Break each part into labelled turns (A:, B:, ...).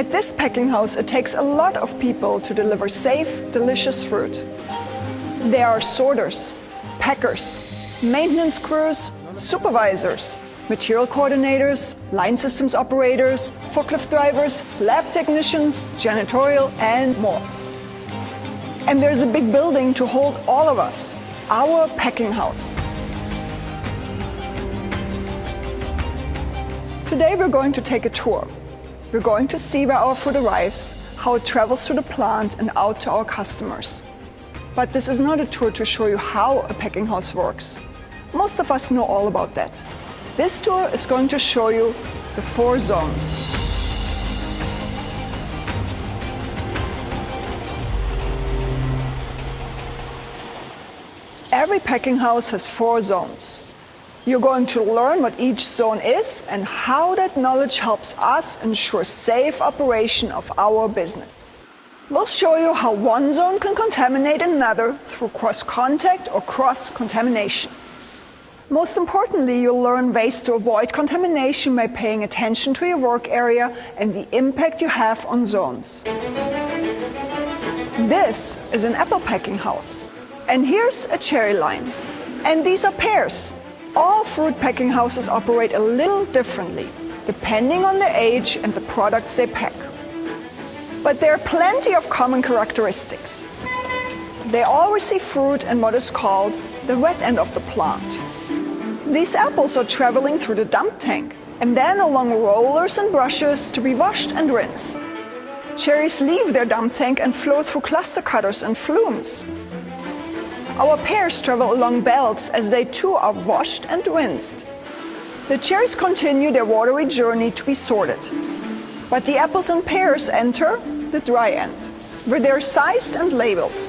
A: At this packing house, it takes a lot of people to deliver safe, delicious fruit. There are sorters, packers, maintenance crews, supervisors, material coordinators, line systems operators, forklift drivers, lab technicians, janitorial, and more. And there's a big building to hold all of us, our packing house. Today we're going to take a tour. We're going to see where our food arrives, how it travels through the plant and out to our customers. But this is not a tour to show you how a packing house works. Most of us know all about that. This tour is going to show you the 4 zones. Every packing house has 4 zones. You're going to learn what each zone is and how that knowledge helps us ensure safe operation of our business. We'll show you how one zone can contaminate another through cross-contact or cross-contamination. Most importantly, you'll learn ways to avoid contamination by paying attention to your work area and the impact you have on zones. This is an apple packing house. And here's a cherry line. And these are pears. All fruit packing houses operate a little differently, depending on their age and the products they pack. But there are plenty of common characteristics. They all receive fruit in what is called the wet end of the plant. These apples are traveling through the dump tank and then along rollers and brushes to be washed and rinsed. Cherries leave their dump tank and flow through cluster cutters and flumes. Our pears travel along belts as they too are washed and rinsed. The cherries continue their watery journey to be sorted. But the apples and pears enter the dry end, where they're sized and labeled.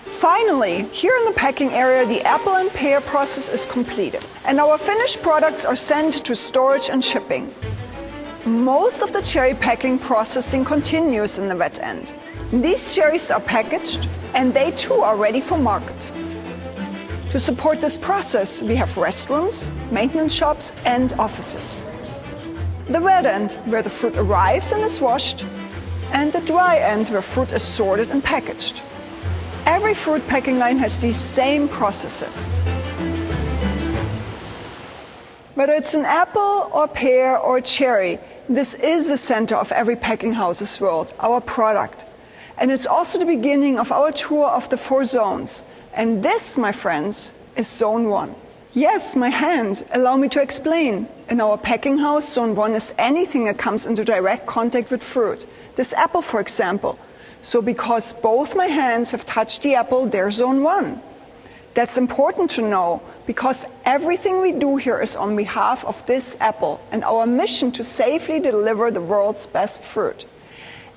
A: Finally, here in the packing area, the apple and pear process is completed, and our finished products are sent to storage and shipping. Most of the cherry packing processing continues in the wet end. These cherries are packaged, and they too are ready for market. To support this process, we have restrooms, maintenance shops, and offices. The wet end, where the fruit arrives and is washed, and the dry end, where fruit is sorted and packaged. Every fruit packing line has these same processes. Whether it's an apple or pear or cherry, this is the center of every packing house's world, our product. And it's also the beginning of our tour of the 4 zones. And this, my friends, is Zone 1. Yes, my hand. Allow me to explain. In our packing house, Zone 1 is anything that comes into direct contact with fruit. This apple, for example. So because both my hands have touched the apple, they're Zone 1. That's important to know because everything we do here is on behalf of this apple and our mission to safely deliver the world's best fruit.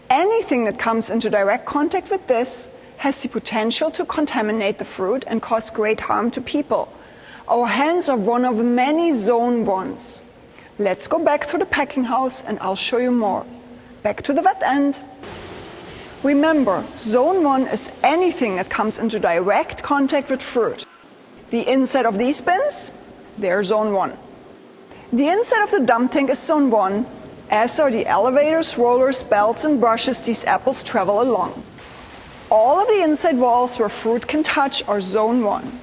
A: Anything that comes into direct contact with this has the potential to contaminate the fruit and cause great harm to people. Our hands are one of many Zone 1s. Let's go back to the packing house and I'll show you more. Back to the wet end. Remember, Zone 1 is anything that comes into direct contact with fruit. The inside of these bins, they're Zone 1. The inside of the dump tank is Zone 1, as are the elevators, rollers, belts, and brushes these apples travel along. All of the inside walls where fruit can touch are Zone 1.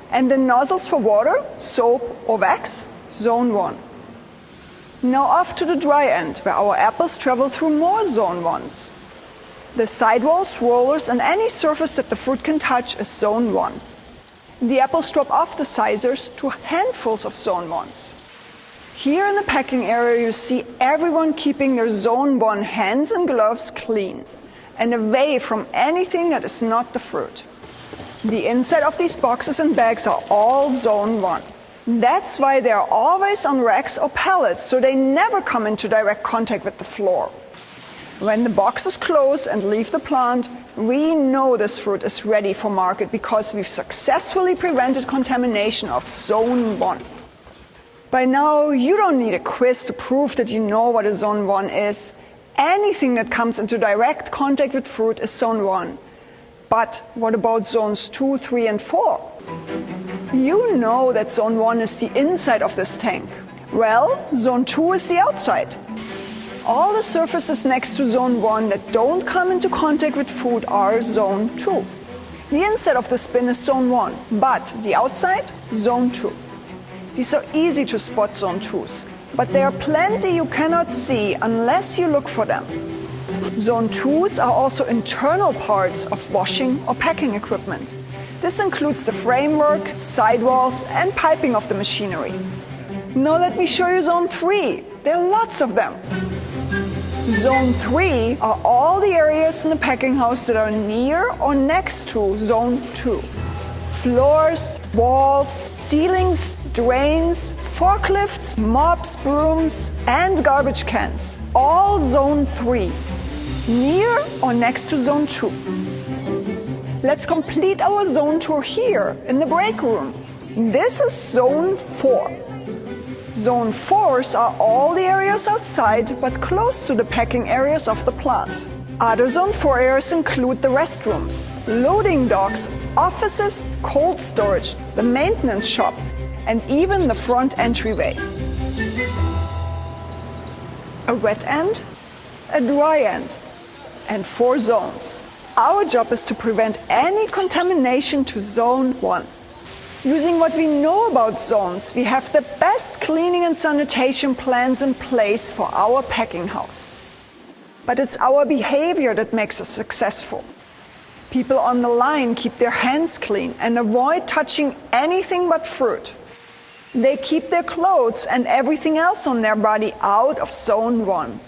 A: And the nozzles for water, soap, or wax, Zone 1. Now off to the dry end, where our apples travel through more Zone 1s. The sidewalls, rollers, and any surface that the fruit can touch is Zone 1. The apples drop off the sizers to handfuls of Zone 1s. Here in the packing area, you see everyone keeping their Zone 1 hands and gloves clean and away from anything that is not the fruit. The inside of these boxes and bags are all Zone 1. That's why they are always on racks or pallets, so they never come into direct contact with the floor. When the boxes close and leave the plant, we know this fruit is ready for market because we've successfully prevented contamination of Zone 1. By now, you don't need a quiz to prove that you know what a Zone 1 is. Anything that comes into direct contact with fruit is Zone 1. But what about Zones 2, 3, and 4? You know that Zone 1 is the inside of this tank. Well, Zone 2 is the outside. All the surfaces next to Zone 1 that don't come into contact with food are Zone 2. The inside of the spin is Zone 1, but the outside, Zone 2. These are easy to spot Zone 2s, but there are plenty you cannot see unless you look for them. Zone 2s are also internal parts of washing or packing equipment. This includes the framework, sidewalls, and piping of the machinery. Now let me show you Zone 3. There are lots of them. Zone 3 are all the areas in the packing house that are near or next to Zone 2. Floors, walls, ceilings, drains, forklifts, mops, brooms, and garbage cans. All Zone 3. Near or next to Zone 2. Let's complete our zone tour here in the break room. This is Zone 4. Zone 4s are all the areas outside but close to the packing areas of the plant. Other Zone 4 areas include the restrooms, loading docks, offices, cold storage, the maintenance shop, and even the front entryway. A wet end, a dry end, and 4 zones. Our job is to prevent any contamination to Zone 1. Using what we know about zones, we have the best cleaning and sanitation plans in place for our packing house. But it's our behavior that makes us successful. People on the line keep their hands clean and avoid touching anything but fruit. They keep their clothes and everything else on their body out of Zone 1.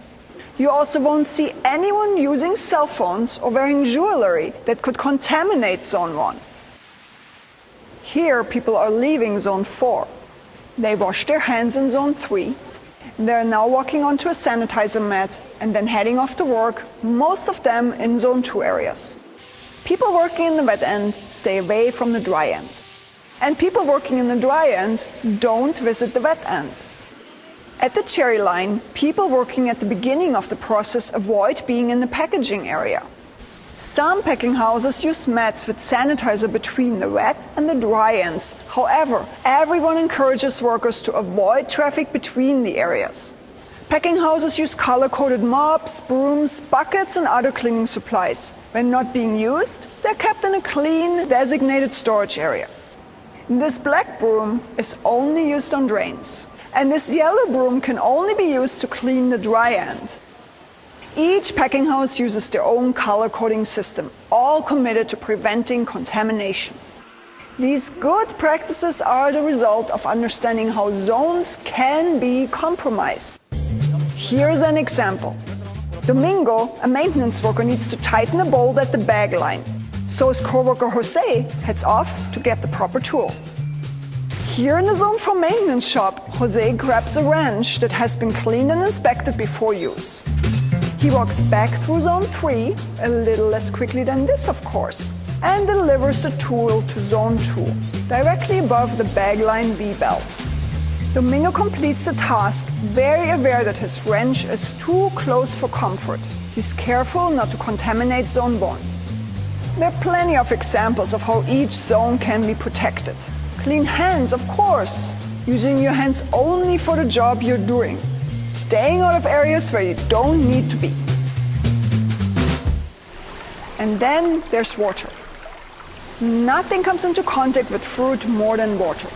A: You also won't see anyone using cell phones or wearing jewelry that could contaminate Zone 1. Here, people are leaving Zone 4. They wash their hands in Zone 3. They're now walking onto a sanitizer mat and then heading off to work, most of them in Zone 2 areas. People working in the wet end stay away from the dry end. And people working in the dry end don't visit the wet end. At the cherry line, people working at the beginning of the process avoid being in the packaging area. Some packing houses use mats with sanitizer between the wet and the dry ends. However, everyone encourages workers to avoid traffic between the areas. Packing houses use color-coded mops, brooms, buckets, and other cleaning supplies. When not being used, they're kept in a clean, designated storage area. This black broom is only used on drains, and this yellow broom can only be used to clean the dry end. Each packing house uses their own color coding system, all committed to preventing contamination. These good practices are the result of understanding how zones can be compromised. Here's an example. Domingo, a maintenance worker, needs to tighten a bolt at the bag line. So his coworker Jose heads off to get the proper tool. Here in the Zone 4 maintenance shop, Jose grabs a wrench that has been cleaned and inspected before use. He walks back through Zone 3, a little less quickly than this of course, and delivers the tool to Zone 2, directly above the bag line V-belt. Domingo completes the task, very aware that his wrench is too close for comfort. He's careful not to contaminate Zone 1. There are plenty of examples of how each zone can be protected. Clean hands, of course, using your hands only for the job you're doing. Staying out of areas where you don't need to be. And then there's water. Nothing comes into contact with fruit more than water.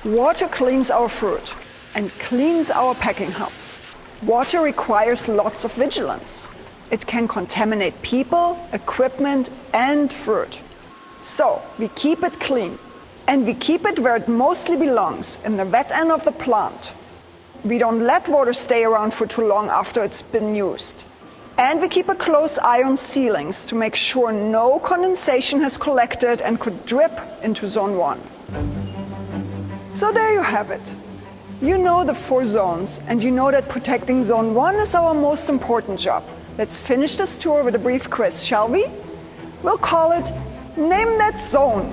A: Water cleans our fruit and cleans our packing house. Water requires lots of vigilance. It can contaminate people, equipment, and fruit. So we keep it clean. And we keep it where it mostly belongs, in the wet end of the plant. We don't let water stay around for too long after it's been used. And we keep a close eye on ceilings to make sure no condensation has collected and could drip into Zone 1. So there you have it. You know the 4 zones, and you know that protecting Zone 1 is our most important job. Let's finish this tour with a brief quiz, shall we? We'll call it Name That Zone.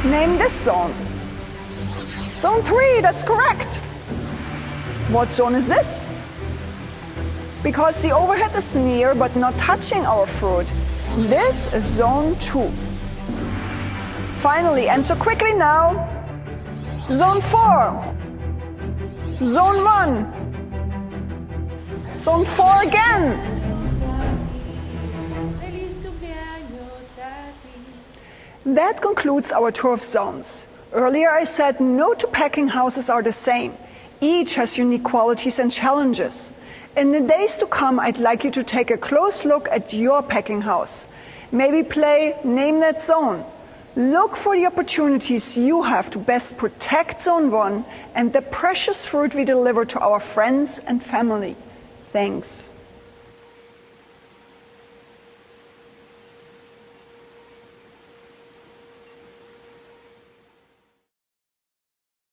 A: Name this zone. Zone 3, that's correct. What zone is this? Because the overhead is near but not touching our fruit, this is Zone 2. Finally, answer quickly now. Zone 4. Zone 1. Zone 4 again. That concludes our tour of zones. Earlier I said no two packing houses are the same. Each has unique qualities and challenges. In the days to come, I'd like you to take a close look at your packing house. Maybe play Name That Zone. Look for the opportunities you have to best protect Zone 1 and the precious fruit we deliver to our friends and family. Thanks.